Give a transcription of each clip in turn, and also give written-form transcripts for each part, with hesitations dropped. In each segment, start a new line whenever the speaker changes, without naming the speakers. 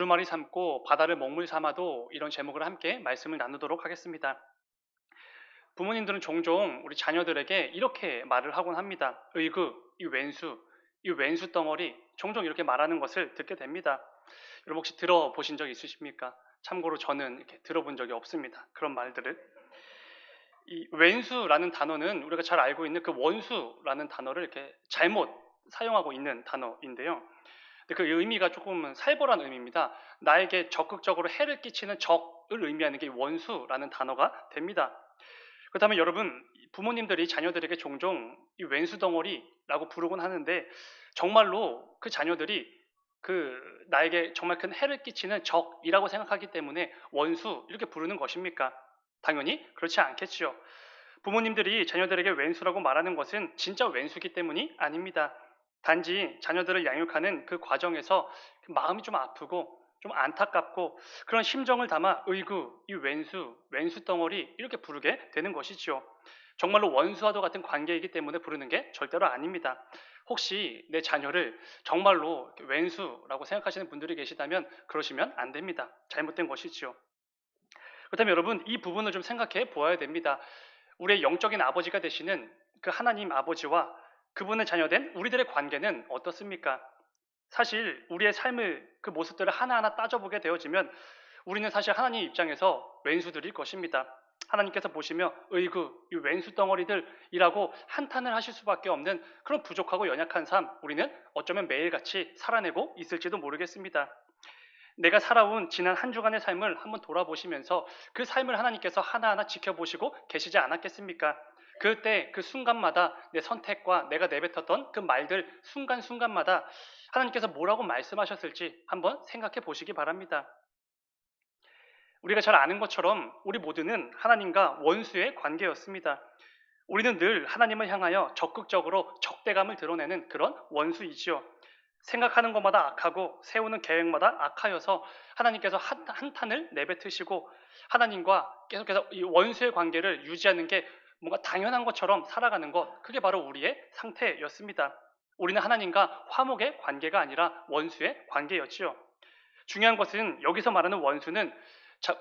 두루마리 삼고 바다를 먹물 삼아도 이런 제목을 함께 말씀을 나누도록 하겠습니다. 부모님들은 종종 우리 자녀들에게 이렇게 말을 하곤 합니다. 으이구, 이 왼수 덩어리 종종 이렇게 말하는 것을 듣게 됩니다. 여러분 혹시 들어보신 적 있으십니까? 참고로 저는 이렇게 들어본 적이 없습니다. 그런 말들을. 이 왼수라는 단어는 우리가 잘 알고 있는 그 원수라는 단어를 이렇게 잘못 사용하고 있는 단어인데요. 근데 그 의미가 조금 살벌한 의미입니다. 나에게 적극적으로 해를 끼치는 적을 의미하는 게 원수라는 단어가 됩니다. 그렇다면 여러분, 부모님들이 자녀들에게 종종 이 왼수 덩어리라고 부르곤 하는데 정말로 그 자녀들이 그 나에게 정말 큰 해를 끼치는 적이라고 생각하기 때문에 원수 이렇게 부르는 것입니까? 당연히 그렇지 않겠지요. 부모님들이 자녀들에게 왼수라고 말하는 것은 진짜 왼수기 때문이 아닙니다. 단지 자녀들을 양육하는 그 과정에서 마음이 좀 아프고 좀 안타깝고 그런 심정을 담아 으이구, 이 왼수 덩어리 이렇게 부르게 되는 것이지요. 정말로 원수와도 같은 관계이기 때문에 부르는 게 절대로 아닙니다. 혹시 내 자녀를 정말로 왼수라고 생각하시는 분들이 계시다면 그러시면 안 됩니다. 잘못된 것이지요. 그렇다면 여러분 이 부분을 좀 생각해 보아야 됩니다. 우리의 영적인 아버지가 되시는 그 하나님 아버지와 그분의 자녀된 우리들의 관계는 어떻습니까? 사실 우리의 삶을 그 모습들을 하나하나 따져보게 되어지면 우리는 사실 하나님 입장에서 왼수들일 것입니다. 하나님께서 보시며 으이구 이 왼수 덩어리들이라고 한탄을 하실 수밖에 없는 그런 부족하고 연약한 삶 우리는 어쩌면 매일같이 살아내고 있을지도 모르겠습니다. 내가 살아온 지난 한 주간의 삶을 한번 돌아보시면서 그 삶을 하나님께서 하나하나 지켜보시고 계시지 않았겠습니까? 그때 그 순간마다 내 선택과 내가 내뱉었던 그 말들 순간순간마다 하나님께서 뭐라고 말씀하셨을지 한번 생각해 보시기 바랍니다. 우리가 잘 아는 것처럼 우리 모두는 하나님과 원수의 관계였습니다. 우리는 늘 하나님을 향하여 적극적으로 적대감을 드러내는 그런 원수이지요. 생각하는 것마다 악하고 세우는 계획마다 악하여서 하나님께서 한탄을 내뱉으시고 하나님과 계속해서 이 원수의 관계를 유지하는 게 뭔가 당연한 것처럼 살아가는 것, 그게 바로 우리의 상태였습니다. 우리는 하나님과 화목의 관계가 아니라 원수의 관계였지요. 중요한 것은 여기서 말하는 원수는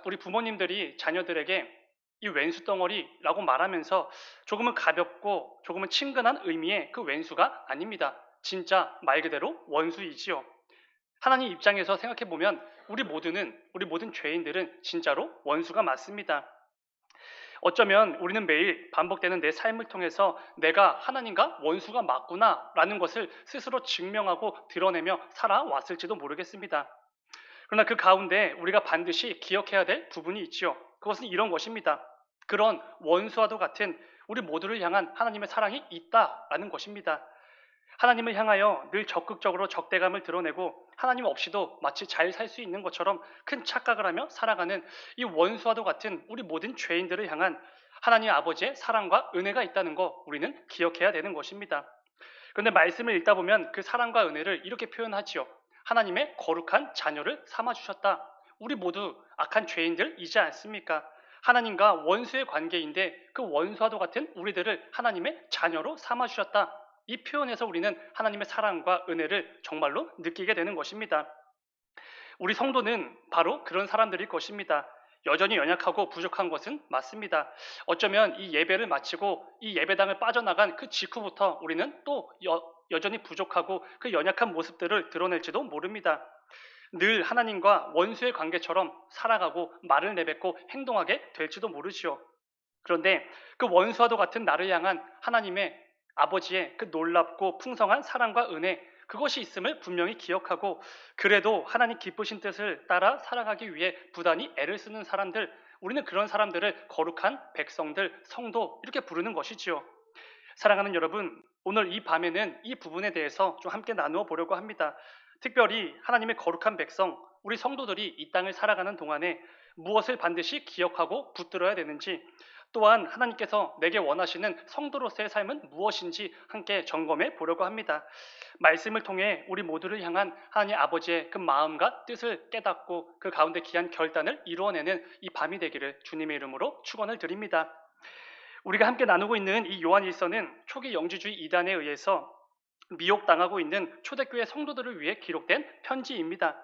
우리 부모님들이 자녀들에게 이 왼수 덩어리라고 말하면서 조금은 가볍고 조금은 친근한 의미의 그 왼수가 아닙니다. 진짜 말 그대로 원수이지요. 하나님 입장에서 생각해 보면 우리 모든 죄인들은 진짜로 원수가 맞습니다. 어쩌면 우리는 매일 반복되는 내 삶을 통해서 내가 하나님과 원수가 맞구나라는 것을 스스로 증명하고 드러내며 살아왔을지도 모르겠습니다. 그러나 그 가운데 우리가 반드시 기억해야 될 부분이 있지요. 그것은 이런 것입니다. 그런 원수와도 같은 우리 모두를 향한 하나님의 사랑이 있다라는 것입니다. 하나님을 향하여 늘 적극적으로 적대감을 드러내고 하나님 없이도 마치 잘 살 수 있는 것처럼 큰 착각을 하며 살아가는 이 원수와도 같은 우리 모든 죄인들을 향한 하나님 아버지의 사랑과 은혜가 있다는 거 우리는 기억해야 되는 것입니다. 그런데 말씀을 읽다 보면 그 사랑과 은혜를 이렇게 표현하지요. 하나님의 거룩한 자녀를 삼아주셨다. 우리 모두 악한 죄인들이지 않습니까? 하나님과 원수의 관계인데 그 원수와도 같은 우리들을 하나님의 자녀로 삼아주셨다. 이 표현에서 우리는 하나님의 사랑과 은혜를 정말로 느끼게 되는 것입니다. 우리 성도는 바로 그런 사람들일 것입니다. 여전히 연약하고 부족한 것은 맞습니다. 어쩌면 이 예배를 마치고 이 예배당을 빠져나간 그 직후부터 우리는 또 여전히 부족하고 그 연약한 모습들을 드러낼지도 모릅니다. 늘 하나님과 원수의 관계처럼 살아가고 말을 내뱉고 행동하게 될지도 모르지요. 그런데 그 원수와도 같은 나를 향한 하나님의 아버지의 그 놀랍고 풍성한 사랑과 은혜, 그것이 있음을 분명히 기억하고 그래도 하나님 기쁘신 뜻을 따라 살아가기 위해 부단히 애를 쓰는 사람들, 우리는 그런 사람들을 거룩한 백성들, 성도 이렇게 부르는 것이지요. 사랑하는 여러분, 오늘 이 밤에는 이 부분에 대해서 좀 함께 나누어 보려고 합니다. 특별히 하나님의 거룩한 백성, 우리 성도들이 이 땅을 살아가는 동안에 무엇을 반드시 기억하고 붙들어야 되는지, 또한 하나님께서 내게 원하시는 성도로서의 삶은 무엇인지 함께 점검해 보려고 합니다. 말씀을 통해 우리 모두를 향한 하나님 아버지의 그 마음과 뜻을 깨닫고 그 가운데 귀한 결단을 이루어내는 이 밤이 되기를 주님의 이름으로 축원을 드립니다. 우리가 함께 나누고 있는 이 요한일서는 초기 영지주의 이단에 의해서 미혹당하고 있는 초대교회 성도들을 위해 기록된 편지입니다.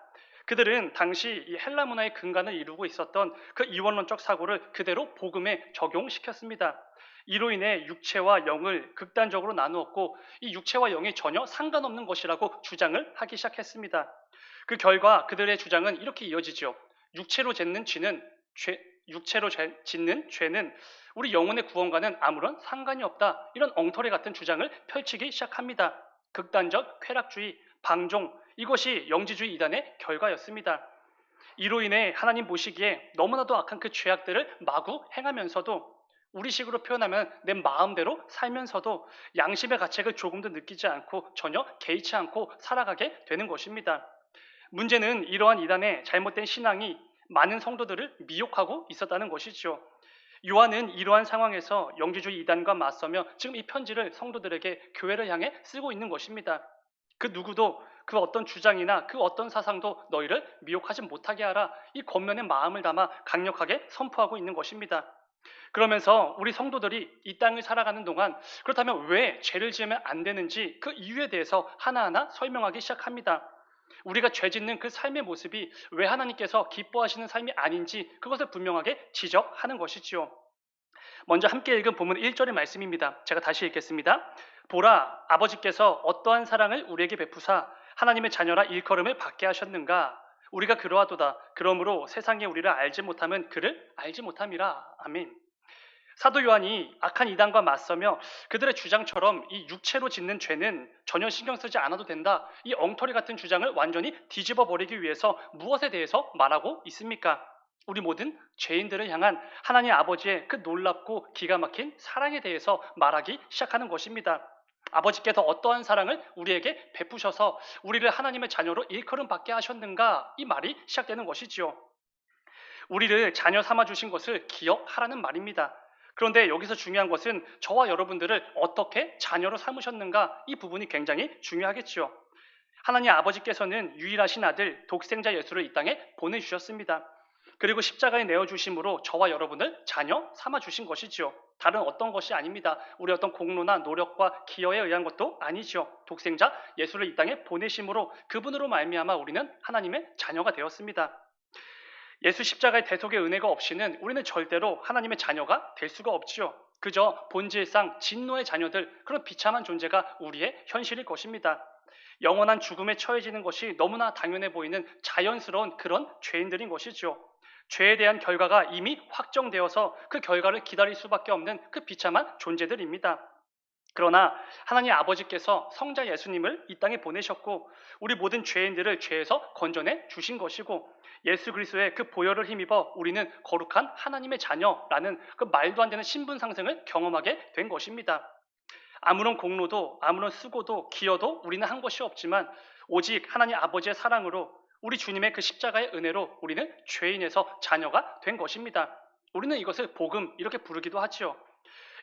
그들은 당시 이 헬라 문화의 근간을 이루고 있었던 그 이원론적 사고를 그대로 복음에 적용시켰습니다. 이로 인해 육체와 영을 극단적으로 나누었고 이 육체와 영이 전혀 상관없는 것이라고 주장을 하기 시작했습니다. 그 결과 그들의 주장은 이렇게 이어지죠. 육체로 짓는 죄는 육체로 짓는 죄는 우리 영혼의 구원과는 아무런 상관이 없다. 이런 엉터리 같은 주장을 펼치기 시작합니다. 극단적 쾌락주의, 방종, 이것이 영지주의 이단의 결과였습니다. 이로 인해 하나님 보시기에 너무나도 악한 그 죄악들을 마구 행하면서도 우리식으로 표현하면 내 마음대로 살면서도 양심의 가책을 조금도 느끼지 않고 전혀 개의치 않고 살아가게 되는 것입니다. 문제는 이러한 이단의 잘못된 신앙이 많은 성도들을 미혹하고 있었다는 것이죠. 요한은 이러한 상황에서 영지주의 이단과 맞서며 지금 이 편지를 성도들에게 교회를 향해 쓰고 있는 것입니다. 그 누구도 그 어떤 주장이나 그 어떤 사상도 너희를 미혹하지 못하게 하라. 이 권면의 마음을 담아 강력하게 선포하고 있는 것입니다. 그러면서 우리 성도들이 이 땅을 살아가는 동안 그렇다면 왜 죄를 지으면 안 되는지 그 이유에 대해서 하나하나 설명하기 시작합니다. 우리가 죄 짓는 그 삶의 모습이 왜 하나님께서 기뻐하시는 삶이 아닌지 그것을 분명하게 지적하는 것이지요. 먼저 함께 읽은 본문 1절의 말씀입니다. 제가 다시 읽겠습니다. 보라, 아버지께서 어떠한 사랑을 우리에게 베푸사 하나님의 자녀라 일컬음을 받게 하셨는가? 우리가 그러하도다. 그러므로 세상에 우리를 알지 못함은 그를 알지 못함이라. 아멘. 사도 요한이 악한 이단과 맞서며 그들의 주장처럼 이 육체로 짓는 죄는 전혀 신경 쓰지 않아도 된다. 이 엉터리 같은 주장을 완전히 뒤집어 버리기 위해서 무엇에 대해서 말하고 있습니까? 우리 모든 죄인들을 향한 하나님 아버지의 그 놀랍고 기가 막힌 사랑에 대해서 말하기 시작하는 것입니다. 아버지께서 어떠한 사랑을 우리에게 베푸셔서 우리를 하나님의 자녀로 일컬음 받게 하셨는가? 이 말이 시작되는 것이지요. 우리를 자녀 삼아 주신 것을 기억하라는 말입니다. 그런데 여기서 중요한 것은 저와 여러분들을 어떻게 자녀로 삼으셨는가? 이 부분이 굉장히 중요하겠지요. 하나님 아버지께서는 유일하신 아들 독생자 예수를 이 땅에 보내주셨습니다. 그리고 십자가에 내어주심으로 저와 여러분을 자녀 삼아주신 것이지요. 다른 어떤 것이 아닙니다. 우리 어떤 공로나 노력과 기여에 의한 것도 아니죠. 독생자 예수를 이 땅에 보내심으로 그분으로 말미암아 우리는 하나님의 자녀가 되었습니다. 예수 십자가의 대속의 은혜가 없이는 우리는 절대로 하나님의 자녀가 될 수가 없지요. 그저 본질상 진노의 자녀들, 그런 비참한 존재가 우리의 현실일 것입니다. 영원한 죽음에 처해지는 것이 너무나 당연해 보이는 자연스러운 그런 죄인들인 것이죠. 죄에 대한 결과가 이미 확정되어서 그 결과를 기다릴 수밖에 없는 그 비참한 존재들입니다. 그러나 하나님 아버지께서 성자 예수님을 이 땅에 보내셨고 우리 모든 죄인들을 죄에서 건져내 주신 것이고 예수 그리스도의 그 보혈을 힘입어 우리는 거룩한 하나님의 자녀라는 그 말도 안 되는 신분 상승을 경험하게 된 것입니다. 아무런 공로도 아무런 수고도 기여도 우리는 한 것이 없지만 오직 하나님 아버지의 사랑으로 우리 주님의 그 십자가의 은혜로 우리는 죄인에서 자녀가 된 것입니다. 우리는 이것을 복음 이렇게 부르기도 하지요.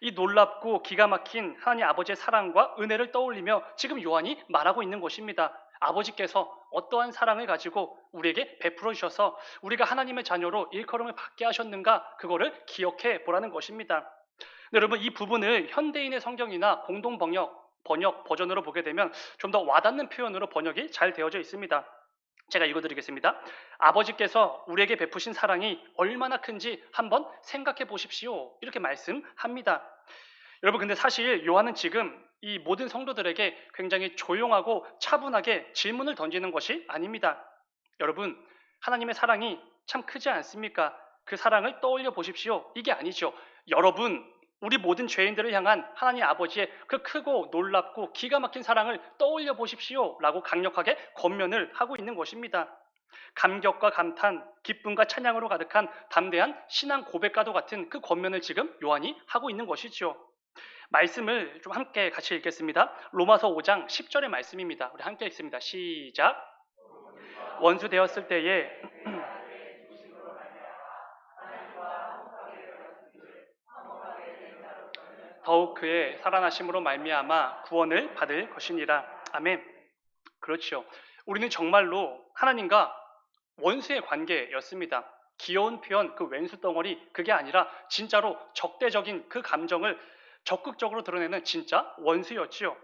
이 놀랍고 기가 막힌 하나님 아버지의 사랑과 은혜를 떠올리며 지금 요한이 말하고 있는 것입니다. 아버지께서 어떠한 사랑을 가지고 우리에게 베풀어 주셔서 우리가 하나님의 자녀로 일컬음을 받게 하셨는가 그거를 기억해 보라는 것입니다. 여러분 이 부분을 현대인의 성경이나 공동 번역 버전으로 보게 되면 좀 더 와닿는 표현으로 번역이 잘 되어져 있습니다. 제가 읽어드리겠습니다. 아버지께서 우리에게 베푸신 사랑이 얼마나 큰지 한번 생각해 보십시오. 이렇게 말씀합니다. 여러분 근데 사실 요한은 지금 이 모든 성도들에게 굉장히 조용하고 차분하게 질문을 던지는 것이 아닙니다. 여러분 하나님의 사랑이 참 크지 않습니까? 그 사랑을 떠올려 보십시오. 이게 아니죠. 여러분 우리 모든 죄인들을 향한 하나님 아버지의 그 크고 놀랍고 기가 막힌 사랑을 떠올려 보십시오 라고 강력하게 권면을 하고 있는 것입니다. 감격과 감탄, 기쁨과 찬양으로 가득한 담대한 신앙 고백과도 같은 그 권면을 지금 요한이 하고 있는 것이죠. 말씀을 좀 함께 같이 읽겠습니다. 로마서 5장 10절의 말씀입니다. 우리 함께 읽습니다. 시작. 원수 되었을 때에 더욱 그의 살아나심으로 말미암아 구원을 받을 것이니라. 아멘. 그렇죠. 우리는 정말로 하나님과 원수의 관계였습니다. 귀여운 표현, 그 왼수 덩어리 그게 아니라 진짜로 적대적인 그 감정을 적극적으로 드러내는 진짜 원수였지요.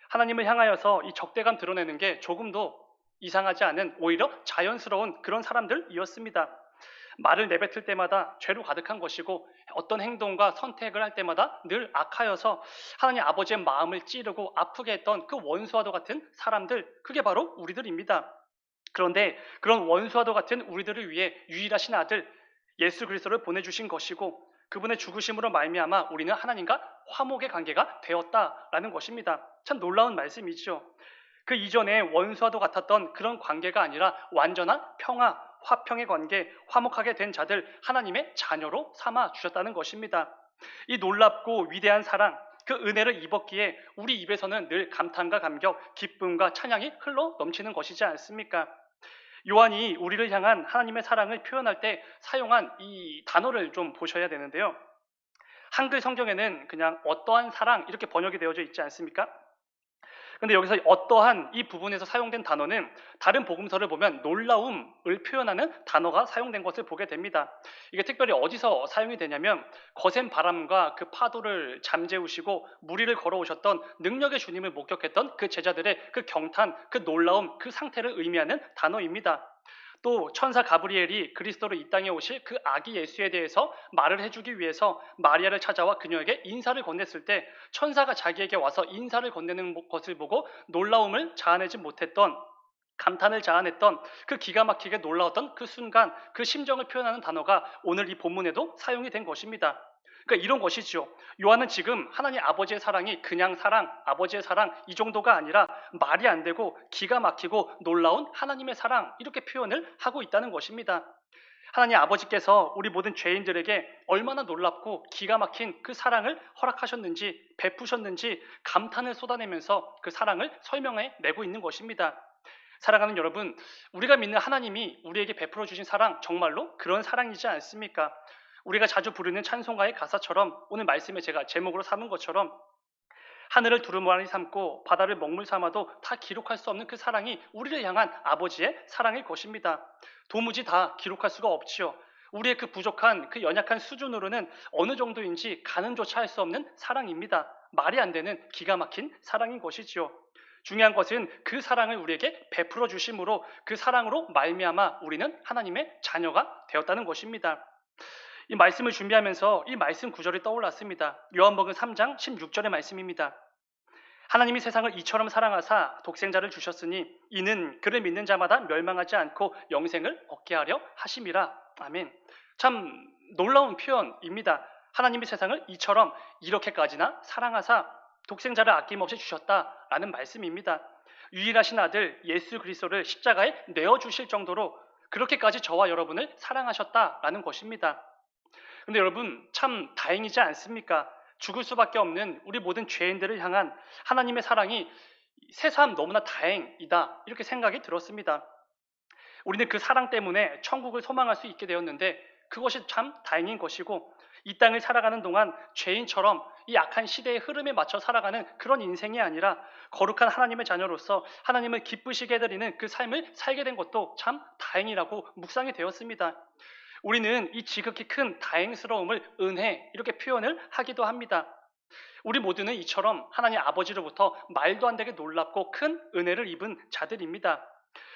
하나님을 향하여서 이 적대감 드러내는 게 조금도 이상하지 않은 오히려 자연스러운 그런 사람들이었습니다. 말을 내뱉을 때마다 죄로 가득한 것이고 어떤 행동과 선택을 할 때마다 늘 악하여서 하나님 아버지의 마음을 찌르고 아프게 했던 그 원수와도 같은 사람들, 그게 바로 우리들입니다. 그런데 그런 원수와도 같은 우리들을 위해 유일하신 아들 예수 그리스도를 보내주신 것이고 그분의 죽으심으로 말미암아 우리는 하나님과 화목의 관계가 되었다라는 것입니다. 참 놀라운 말씀이죠. 그 이전에 원수와도 같았던 그런 관계가 아니라 완전한 평화, 화평의 관계, 화목하게 된 자들 하나님의 자녀로 삼아 주셨다는 것입니다. 이 놀랍고 위대한 사랑, 그 은혜를 입었기에 우리 입에서는 늘 감탄과 감격, 기쁨과 찬양이 흘러 넘치는 것이지 않습니까? 요한이 우리를 향한 하나님의 사랑을 표현할 때 사용한 이 단어를 좀 보셔야 되는데요. 한글 성경에는 그냥 어떠한 사랑 이렇게 번역이 되어져 있지 않습니까? 근데 여기서 어떠한 이 부분에서 사용된 단어는 다른 복음서를 보면 놀라움을 표현하는 단어가 사용된 것을 보게 됩니다. 이게 특별히 어디서 사용이 되냐면 거센 바람과 그 파도를 잠재우시고 무리를 걸어오셨던 능력의 주님을 목격했던 그 제자들의 그 경탄, 그 놀라움, 그 상태를 의미하는 단어입니다. 또 천사 가브리엘이 그리스도로 이 땅에 오실 그 아기 예수에 대해서 말을 해주기 위해서 마리아를 찾아와 그녀에게 인사를 건넸을 때 천사가 자기에게 와서 인사를 건네는 것을 보고 놀라움을 자아내지 못했던, 감탄을 자아냈던, 그 기가 막히게 놀라웠던 그 순간, 그 심정을 표현하는 단어가 오늘 이 본문에도 사용이 된 것입니다. 그러니까 이런 것이죠. 요한은 지금 하나님 아버지의 사랑이 그냥 사랑, 아버지의 사랑 이 정도가 아니라 말이 안 되고 기가 막히고 놀라운 하나님의 사랑, 이렇게 표현을 하고 있다는 것입니다. 하나님 아버지께서 우리 모든 죄인들에게 얼마나 놀랍고 기가 막힌 그 사랑을 허락하셨는지, 베푸셨는지 감탄을 쏟아내면서 그 사랑을 설명해 내고 있는 것입니다. 사랑하는 여러분, 우리가 믿는 하나님이 우리에게 베풀어 주신 사랑, 정말로 그런 사랑이지 않습니까? 우리가 자주 부르는 찬송가의 가사처럼, 오늘 말씀에 제가 제목으로 삼은 것처럼, 하늘을 두루마리 삼고 바다를 먹물 삼아도 다 기록할 수 없는 그 사랑이 우리를 향한 아버지의 사랑일 것입니다. 도무지 다 기록할 수가 없지요. 우리의 그 부족한, 그 연약한 수준으로는 어느 정도인지 가늠조차 할 수 없는 사랑입니다. 말이 안 되는 기가 막힌 사랑인 것이지요. 중요한 것은 그 사랑을 우리에게 베풀어 주심으로 그 사랑으로 말미암아 우리는 하나님의 자녀가 되었다는 것입니다. 이 말씀을 준비하면서 이 말씀 구절이 떠올랐습니다. 요한복음 3장 16절의 말씀입니다. 하나님이 세상을 이처럼 사랑하사 독생자를 주셨으니 이는 그를 믿는 자마다 멸망하지 않고 영생을 얻게 하려 하심이라. 아멘. 참 놀라운 표현입니다. 하나님이 세상을 이처럼 이렇게까지나 사랑하사 독생자를 아낌없이 주셨다라는 말씀입니다. 유일하신 아들 예수 그리스도를 십자가에 내어주실 정도로 그렇게까지 저와 여러분을 사랑하셨다라는 것입니다. 근데 여러분 참 다행이지 않습니까? 죽을 수밖에 없는 우리 모든 죄인들을 향한 하나님의 사랑이 새삼 너무나 다행이다, 이렇게 생각이 들었습니다. 우리는 그 사랑 때문에 천국을 소망할 수 있게 되었는데 그것이 참 다행인 것이고, 이 땅을 살아가는 동안 죄인처럼 이 악한 시대의 흐름에 맞춰 살아가는 그런 인생이 아니라 거룩한 하나님의 자녀로서 하나님을 기쁘시게 해드리는 그 삶을 살게 된 것도 참 다행이라고 묵상이 되었습니다. 우리는 이 지극히 큰 다행스러움을 은혜, 이렇게 표현을 하기도 합니다. 우리 모두는 이처럼 하나님 아버지로부터 말도 안 되게 놀랍고 큰 은혜를 입은 자들입니다.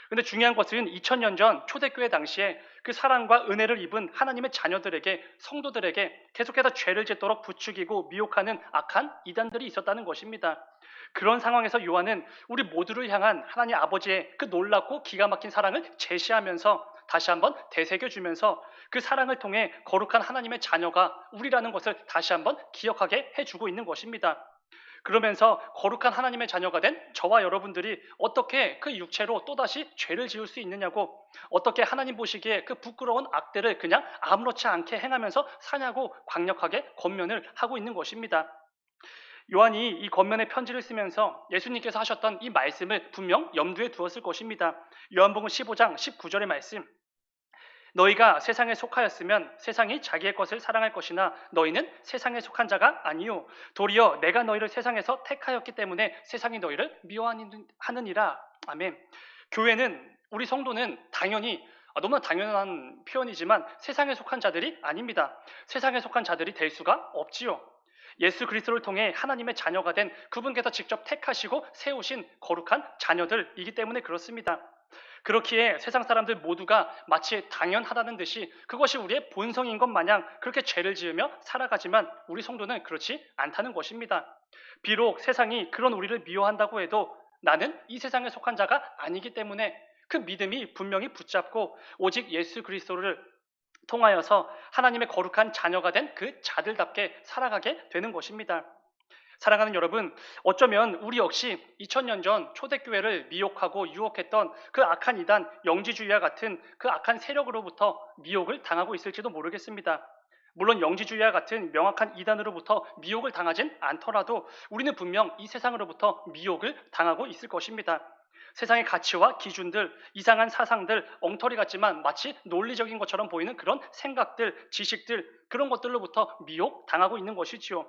그런데 중요한 것은 2000년 전 초대교회 당시에 그 사랑과 은혜를 입은 하나님의 자녀들에게, 성도들에게 계속해서 죄를 짓도록 부추기고 미혹하는 악한 이단들이 있었다는 것입니다. 그런 상황에서 요한은 우리 모두를 향한 하나님 아버지의 그 놀랍고 기가 막힌 사랑을 제시하면서 다시 한번 되새겨주면서 그 사랑을 통해 거룩한 하나님의 자녀가 우리라는 것을 다시 한번 기억하게 해주고 있는 것입니다. 그러면서 거룩한 하나님의 자녀가 된 저와 여러분들이 어떻게 그 육체로 또다시 죄를 지을 수 있느냐고, 어떻게 하나님 보시기에 그 부끄러운 악들을 그냥 아무렇지 않게 행하면서 사냐고 강력하게 권면을 하고 있는 것입니다. 요한이 이 권면의 편지를 쓰면서 예수님께서 하셨던 이 말씀을 분명 염두에 두었을 것입니다. 요한복음 15장 19절의 말씀, 너희가 세상에 속하였으면 세상이 자기의 것을 사랑할 것이나 너희는 세상에 속한 자가 아니요 도리어 내가 너희를 세상에서 택하였기 때문에 세상이 너희를 미워하느니라. 아멘. 교회는, 우리 성도는 당연히, 너무나 당연한 표현이지만 세상에 속한 자들이 아닙니다. 세상에 속한 자들이 될 수가 없지요. 예수 그리스도를 통해 하나님의 자녀가 된 그분께서 직접 택하시고 세우신 거룩한 자녀들이기 때문에 그렇습니다. 그렇기에 세상 사람들 모두가 마치 당연하다는 듯이 그것이 우리의 본성인 것 마냥 그렇게 죄를 지으며 살아가지만 우리 성도는 그렇지 않다는 것입니다. 비록 세상이 그런 우리를 미워한다고 해도 나는 이 세상에 속한 자가 아니기 때문에 그 믿음이 분명히 붙잡고 오직 예수 그리스도를 통하여서 하나님의 거룩한 자녀가 된 그 자들답게 살아가게 되는 것입니다. 사랑하는 여러분, 어쩌면 우리 역시 2000년 전 초대교회를 미혹하고 유혹했던 그 악한 이단 영지주의와 같은 그 악한 세력으로부터 미혹을 당하고 있을지도 모르겠습니다. 물론 영지주의와 같은 명확한 이단으로부터 미혹을 당하진 않더라도 우리는 분명 이 세상으로부터 미혹을 당하고 있을 것입니다. 세상의 가치와 기준들, 이상한 사상들, 엉터리 같지만 마치 논리적인 것처럼 보이는 그런 생각들, 지식들, 그런 것들로부터 미혹 당하고 있는 것이지요.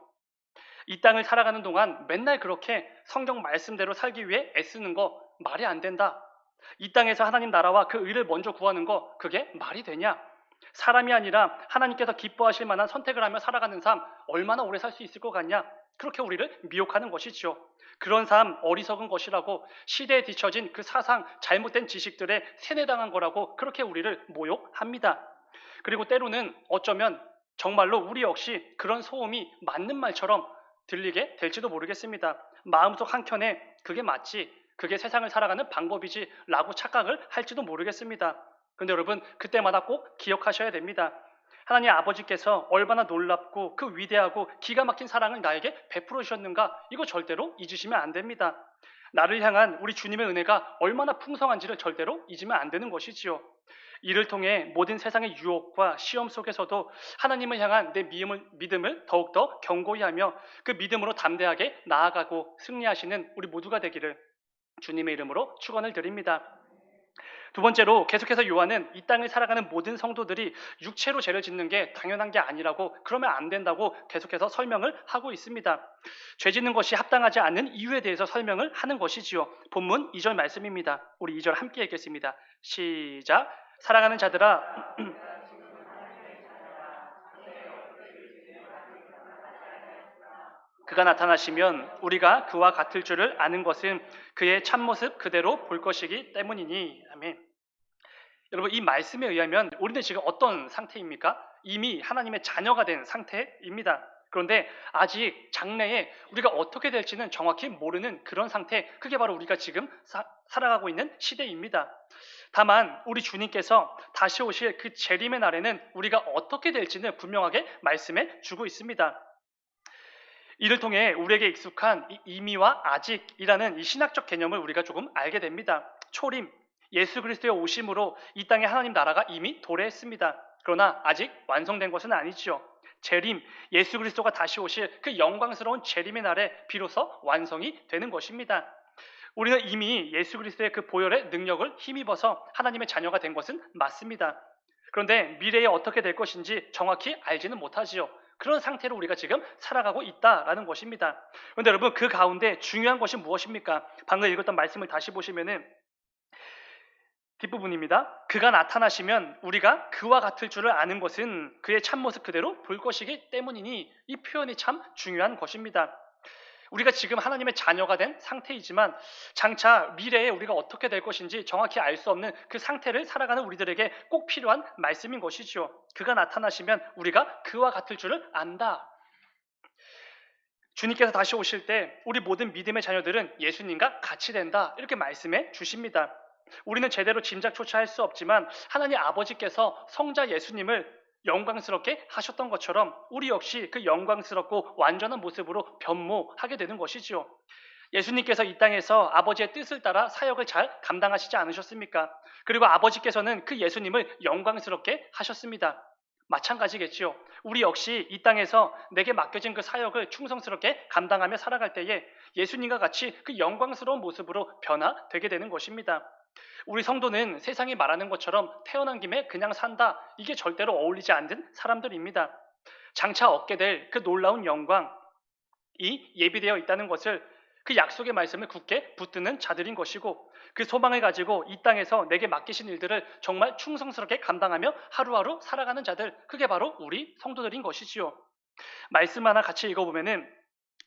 이 땅을 살아가는 동안 맨날 그렇게 성경 말씀대로 살기 위해 애쓰는 거 말이 안 된다. 이 땅에서 하나님 나라와 그 의를 먼저 구하는 거 그게 말이 되냐? 사람이 아니라 하나님께서 기뻐하실 만한 선택을 하며 살아가는 삶 얼마나 오래 살 수 있을 것 같냐? 그렇게 우리를 미혹하는 것이죠. 그런 삶 어리석은 것이라고 시대에 뒤처진 그 사상 잘못된 지식들에 세뇌당한 거라고 그렇게 우리를 모욕합니다. 그리고 때로는 어쩌면 정말로 우리 역시 그런 소음이 맞는 말처럼 들리게 될지도 모르겠습니다. 마음속 한켠에 그게 맞지, 그게 세상을 살아가는 방법이지 라고 착각을 할지도 모르겠습니다. 그런데 여러분 그때마다 꼭 기억하셔야 됩니다. 하나님 아버지께서 얼마나 놀랍고 그 위대하고 기가 막힌 사랑을 나에게 베풀어 주셨는가 이거 절대로 잊으시면 안 됩니다. 나를 향한 우리 주님의 은혜가 얼마나 풍성한지를 절대로 잊으면 안 되는 것이지요. 이를 통해 모든 세상의 유혹과 시험 속에서도 하나님을 향한 내 믿음을 더욱더 견고히 하며 그 믿음으로 담대하게 나아가고 승리하시는 우리 모두가 되기를 주님의 이름으로 축원을 드립니다. 두 번째로 계속해서 요한은 이 땅을 살아가는 모든 성도들이 육체로 죄를 짓는 게 당연한 게 아니라고 그러면 안 된다고 계속해서 설명을 하고 있습니다. 죄 짓는 것이 합당하지 않는 이유에 대해서 설명을 하는 것이지요. 본문 2절 말씀입니다. 우리 2절 함께 읽겠습니다. 시작. 사랑하는 자들아 그가 나타나시면 우리가 그와 같을 줄을 아는 것은 그의 참모습 그대로 볼 것이기 때문이니. 아멘. 여러분 이 말씀에 의하면 우리는 지금 어떤 상태입니까? 이미 하나님의 자녀가 된 상태입니다. 그런데 아직 장래에 우리가 어떻게 될지는 정확히 모르는 그런 상태, 그게 바로 우리가 지금 살아가고 있는 시대입니다. 다만 우리 주님께서 다시 오실 그 재림의 날에는 우리가 어떻게 될지는 분명하게 말씀해 주고 있습니다. 이를 통해 우리에게 익숙한 이미와 아직이라는 이 신학적 개념을 우리가 조금 알게 됩니다. 초림, 예수 그리스도의 오심으로 이 땅에 하나님 나라가 이미 도래했습니다. 그러나 아직 완성된 것은 아니죠. 재림, 예수 그리스도가 다시 오실 그 영광스러운 재림의 날에 비로소 완성이 되는 것입니다. 우리는 이미 예수 그리스도의 그 보혈의 능력을 힘입어서 하나님의 자녀가 된 것은 맞습니다. 그런데 미래에 어떻게 될 것인지 정확히 알지는 못하지요. 그런 상태로 우리가 지금 살아가고 있다라는 것입니다. 그런데 여러분 그 가운데 중요한 것이 무엇입니까? 방금 읽었던 말씀을 다시 보시면은 뒷부분입니다. 그가 나타나시면 우리가 그와 같을 줄을 아는 것은 그의 참모습 그대로 볼 것이기 때문이니 이 표현이 참 중요한 것입니다. 우리가 지금 하나님의 자녀가 된 상태이지만 장차 미래에 우리가 어떻게 될 것인지 정확히 알 수 없는 그 상태를 살아가는 우리들에게 꼭 필요한 말씀인 것이죠. 그가 나타나시면 우리가 그와 같을 줄을 안다. 주님께서 다시 오실 때 우리 모든 믿음의 자녀들은 예수님과 같이 된다. 이렇게 말씀해 주십니다. 우리는 제대로 짐작조차 할 수 없지만 하나님 아버지께서 성자 예수님을 영광스럽게 하셨던 것처럼 우리 역시 그 영광스럽고 완전한 모습으로 변모하게 되는 것이지요. 예수님께서 이 땅에서 아버지의 뜻을 따라 사역을 잘 감당하시지 않으셨습니까? 그리고 아버지께서는 그 예수님을 영광스럽게 하셨습니다. 마찬가지겠지요. 우리 역시 이 땅에서 내게 맡겨진 그 사역을 충성스럽게 감당하며 살아갈 때에 예수님과 같이 그 영광스러운 모습으로 변화되게 되는 것입니다. 우리 성도는 세상이 말하는 것처럼 태어난 김에 그냥 산다. 이게 절대로 어울리지 않는 사람들입니다. 장차 얻게 될 그 놀라운 영광이 예비되어 있다는 것을 그 약속의 말씀을 굳게 붙드는 자들인 것이고 그 소망을 가지고 이 땅에서 내게 맡기신 일들을 정말 충성스럽게 감당하며 하루하루 살아가는 자들, 그게 바로 우리 성도들인 것이지요. 말씀 하나 같이 읽어보면은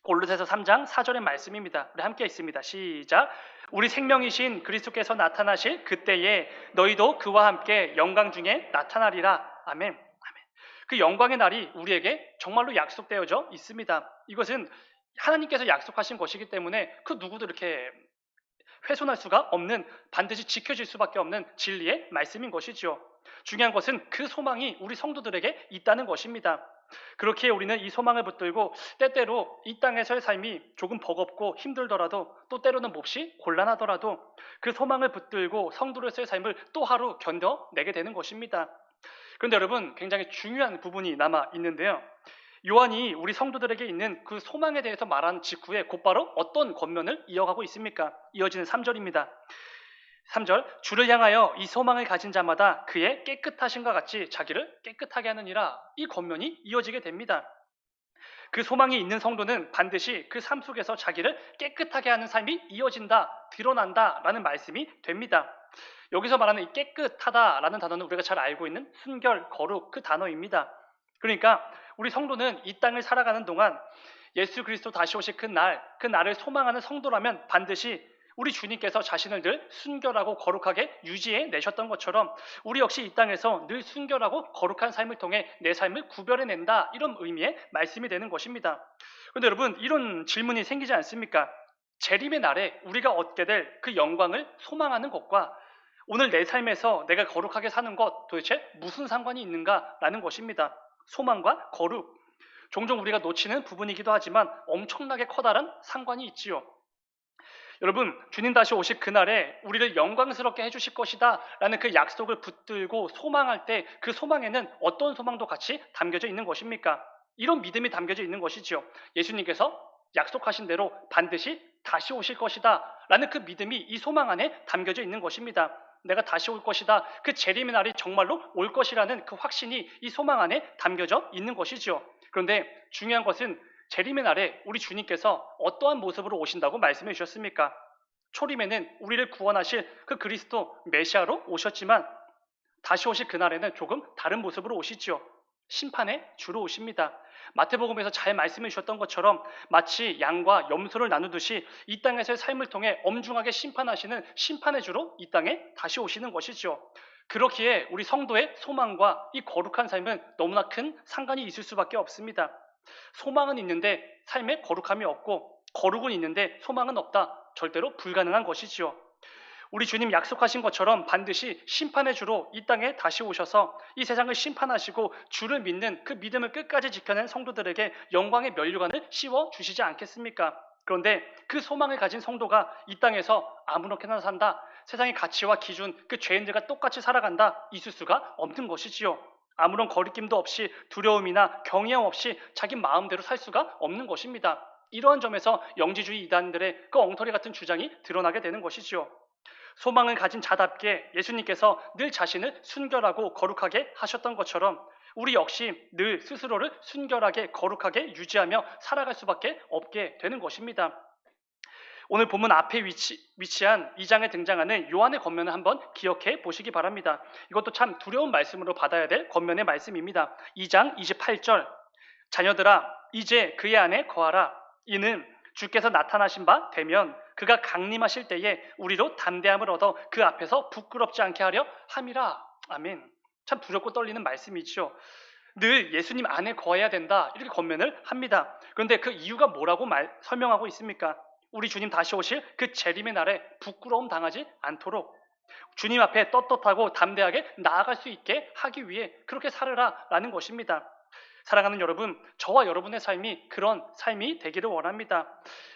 골로새서 3장 4절의 말씀입니다. 우리 함께 읽습니다. 시작. 우리 생명이신 그리스도께서 나타나실 그때에 너희도 그와 함께 영광 중에 나타나리라. 아멘. 아멘. 그 영광의 날이 우리에게 정말로 약속되어져 있습니다. 이것은 하나님께서 약속하신 것이기 때문에 그 누구도 이렇게 훼손할 수가 없는, 반드시 지켜질 수밖에 없는 진리의 말씀인 것이지요. 중요한 것은 그 소망이 우리 성도들에게 있다는 것입니다. 그렇기에 우리는 이 소망을 붙들고 때때로 이 땅에서의 삶이 조금 버겁고 힘들더라도, 또 때로는 몹시 곤란하더라도 그 소망을 붙들고 성도로서의 삶을 또 하루 견뎌내게 되는 것입니다. 그런데 여러분, 굉장히 중요한 부분이 남아 있는데요. 요한이 우리 성도들에게 있는 그 소망에 대해서 말한 직후에 곧바로 어떤 권면을 이어가고 있습니까? 이어지는 3절입니다. 3절, 주를 향하여 이 소망을 가진 자마다 그의 깨끗하심과 같이 자기를 깨끗하게 하느니라. 이 권면이 이어지게 됩니다. 그 소망이 있는 성도는 반드시 그 삶 속에서 자기를 깨끗하게 하는 삶이 이어진다, 드러난다라는 말씀이 됩니다. 여기서 말하는 이 깨끗하다라는 단어는 우리가 잘 알고 있는 순결, 거룩, 그 단어입니다. 그러니까 우리 성도는 이 땅을 살아가는 동안 예수 그리스도 다시 오실 그 날을 소망하는 성도라면 반드시 우리 주님께서 자신을 늘 순결하고 거룩하게 유지해 내셨던 것처럼 우리 역시 이 땅에서 늘 순결하고 거룩한 삶을 통해 내 삶을 구별해낸다, 이런 의미의 말씀이 되는 것입니다. 그런데 여러분, 이런 질문이 생기지 않습니까? 재림의 날에 우리가 얻게 될 그 영광을 소망하는 것과 오늘 내 삶에서 내가 거룩하게 사는 것, 도대체 무슨 상관이 있는가라는 것입니다. 소망과 거룩, 종종 우리가 놓치는 부분이기도 하지만 엄청나게 커다란 상관이 있지요. 여러분, 주님 다시 오실 그날에 우리를 영광스럽게 해주실 것이다 라는 그 약속을 붙들고 소망할 때 그 소망에는 어떤 소망도 같이 담겨져 있는 것입니까? 이런 믿음이 담겨져 있는 것이지요. 예수님께서 약속하신 대로 반드시 다시 오실 것이다 라는 그 믿음이 이 소망 안에 담겨져 있는 것입니다. 내가 다시 올 것이다, 그 재림의 날이 정말로 올 것이라는 그 확신이 이 소망 안에 담겨져 있는 것이죠. 그런데 중요한 것은 재림의 날에 우리 주님께서 어떠한 모습으로 오신다고 말씀해 주셨습니까? 초림에는 우리를 구원하실 그 그리스도 메시아로 오셨지만 다시 오실 그날에는 조금 다른 모습으로 오시죠. 심판의 주로 오십니다. 마태복음에서 잘 말씀해 주셨던 것처럼 마치 양과 염소를 나누듯이 이 땅에서의 삶을 통해 엄중하게 심판하시는 심판의 주로 이 땅에 다시 오시는 것이죠. 그렇기에 우리 성도의 소망과 이 거룩한 삶은 너무나 큰 상관이 있을 수밖에 없습니다. 소망은 있는데 삶에 거룩함이 없고, 거룩은 있는데 소망은 없다, 절대로 불가능한 것이지요. 우리 주님 약속하신 것처럼 반드시 심판의 주로 이 땅에 다시 오셔서 이 세상을 심판하시고 주를 믿는 그 믿음을 끝까지 지켜낸 성도들에게 영광의 면류관을 씌워 주시지 않겠습니까? 그런데 그 소망을 가진 성도가 이 땅에서 아무렇게나 산다, 세상의 가치와 기준, 그 죄인들과 똑같이 살아간다, 있을 수가 없는 것이지요. 아무런 거리낌도 없이 두려움이나 경외함 없이 자기 마음대로 살 수가 없는 것입니다. 이러한 점에서 영지주의 이단들의 그 엉터리 같은 주장이 드러나게 되는 것이지요. 소망을 가진 자답게 예수님께서 늘 자신을 순결하고 거룩하게 하셨던 것처럼 우리 역시 늘 스스로를 순결하게 거룩하게 유지하며 살아갈 수밖에 없게 되는 것입니다. 오늘 본문 앞에 위치한 2장에 등장하는 요한의 권면을 한번 기억해 보시기 바랍니다. 이것도 참 두려운 말씀으로 받아야 될 권면의 말씀입니다. 2장 28절, 자녀들아 이제 그의 안에 거하라. 이는 주께서 나타나신 바 되면 그가 강림하실 때에 우리로 담대함을 얻어 그 앞에서 부끄럽지 않게 하려 함이라. 아멘. 참 두렵고 떨리는 말씀이죠. 늘 예수님 안에 거해야 된다, 이렇게 권면을 합니다. 그런데 그 이유가 뭐라고 설명하고 있습니까? 우리 주님 다시 오실 그 재림의 날에 부끄러움 당하지 않도록 주님 앞에 떳떳하고 담대하게 나아갈 수 있게 하기 위해 그렇게 살으라라는 것입니다. 사랑하는 여러분, 저와 여러분의 삶이 그런 삶이 되기를 원합니다.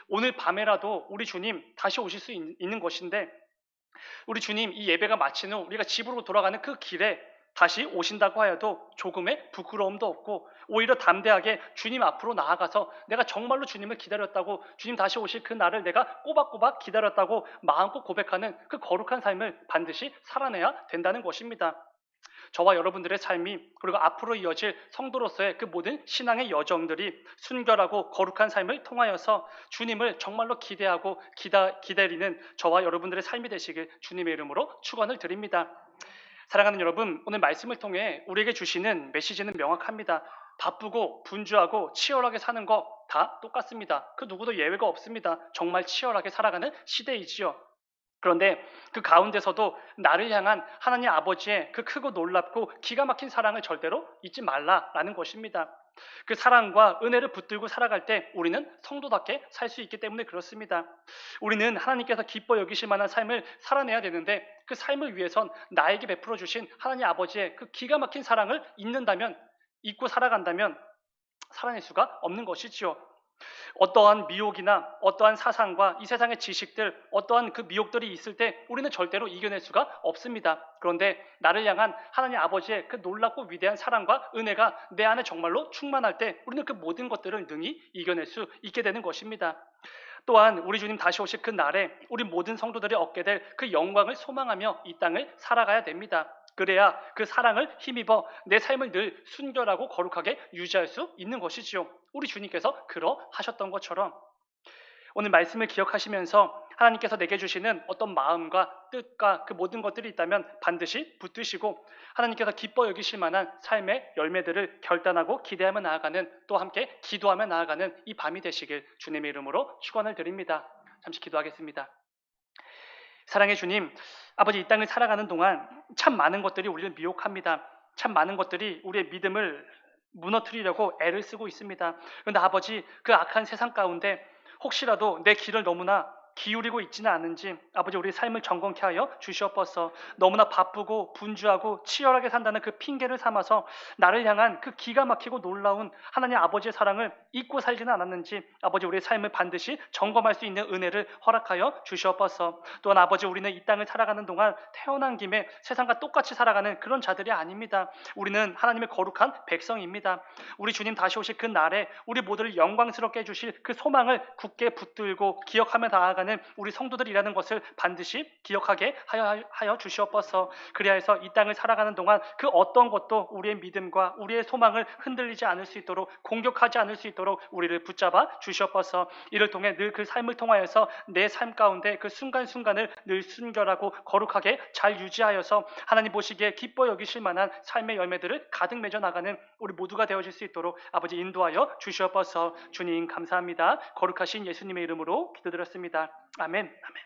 오늘 밤에라도 우리 주님 다시 오실 수 있는 것인데, 우리 주님 이 예배가 마친 후 우리가 집으로 돌아가는 그 길에 다시 오신다고 하여도 조금의 부끄러움도 없고, 오히려 담대하게 주님 앞으로 나아가서 내가 정말로 주님을 기다렸다고, 주님 다시 오실 그 날을 내가 꼬박꼬박 기다렸다고 마음껏 고백하는 그 거룩한 삶을 반드시 살아내야 된다는 것입니다. 저와 여러분들의 삶이, 그리고 앞으로 이어질 성도로서의 그 모든 신앙의 여정들이 순결하고 거룩한 삶을 통하여서 주님을 정말로 기대하고 기다리는 저와 여러분들의 삶이 되시길 주님의 이름으로 축원을 드립니다. 사랑하는 여러분, 오늘 말씀을 통해 우리에게 주시는 메시지는 명확합니다. 바쁘고 분주하고 치열하게 사는 것, 다 똑같습니다. 그 누구도 예외가 없습니다. 정말 치열하게 살아가는 시대이지요. 그런데 그 가운데서도 나를 향한 하나님 아버지의 그 크고 놀랍고 기가 막힌 사랑을 절대로 잊지 말라라는 것입니다. 그 사랑과 은혜를 붙들고 살아갈 때 우리는 성도답게 살 수 있기 때문에 그렇습니다. 우리는 하나님께서 기뻐 여기실 만한 삶을 살아내야 되는데 그 삶을 위해선 나에게 베풀어 주신 하나님 아버지의 그 기가 막힌 사랑을 잊고 살아간다면 살아낼 수가 없는 것이지요. 어떠한 미혹이나 어떠한 사상과 이 세상의 지식들, 어떠한 그 미혹들이 있을 때 우리는 절대로 이겨낼 수가 없습니다. 그런데 나를 향한 하나님 아버지의 그 놀랍고 위대한 사랑과 은혜가 내 안에 정말로 충만할 때 우리는 그 모든 것들을 능히 이겨낼 수 있게 되는 것입니다. 또한 우리 주님 다시 오실 그 날에 우리 모든 성도들이 얻게 될 그 영광을 소망하며 이 땅을 살아가야 됩니다. 그래야 그 사랑을 힘입어 내 삶을 늘 순결하고 거룩하게 유지할 수 있는 것이지요. 우리 주님께서 그러하셨던 것처럼 오늘 말씀을 기억하시면서 하나님께서 내게 주시는 어떤 마음과 뜻과 그 모든 것들이 있다면 반드시 붙드시고 하나님께서 기뻐 여기실 만한 삶의 열매들을 결단하고 기대하며 나아가는, 또 함께 기도하며 나아가는 이 밤이 되시길 주님의 이름으로 축원을 드립니다. 잠시 기도하겠습니다. 사랑의 주님, 아버지, 이 땅을 살아가는 동안 참 많은 것들이 우리를 미혹합니다. 참 많은 것들이 우리의 믿음을 무너뜨리려고 애를 쓰고 있습니다. 그런데 아버지, 그 악한 세상 가운데 혹시라도 내 길을 너무나 기울이고 있지는 않은지 아버지, 우리 삶을 점검케 하여 주시옵소서. 너무나 바쁘고 분주하고 치열하게 산다는 그 핑계를 삼아서 나를 향한 그 기가 막히고 놀라운 하나님 아버지의 사랑을 잊고 살지는 않았는지 아버지, 우리의 삶을 반드시 점검할 수 있는 은혜를 허락하여 주시옵소서. 또한 아버지, 우리는 이 땅을 살아가는 동안 태어난 김에 세상과 똑같이 살아가는 그런 자들이 아닙니다. 우리는 하나님의 거룩한 백성입니다. 우리 주님 다시 오실 그 날에 우리 모두를 영광스럽게 해주실 그 소망을 굳게 붙들고 기억하며 나아가는 우리 성도들이라는 것을 반드시 기억하게 하여 주시옵소서. 그리하여서 이 땅을 살아가는 동안 그 어떤 것도 우리의 믿음과 우리의 소망을 흔들리지 않을 수 있도록, 공격하지 않을 수 있도록 우리를 붙잡아 주시옵소서. 이를 통해 늘 그 삶을 통하여서 내 삶 가운데 그 순간순간을 늘 순결하고 거룩하게 잘 유지하여서 하나님 보시기에 기뻐 여기실 만한 삶의 열매들을 가득 맺어 나가는 우리 모두가 되어질 수 있도록 아버지 인도하여 주시옵소서. 주님 감사합니다. 거룩하신 예수님의 이름으로 기도드렸습니다. 아멘. 아멘.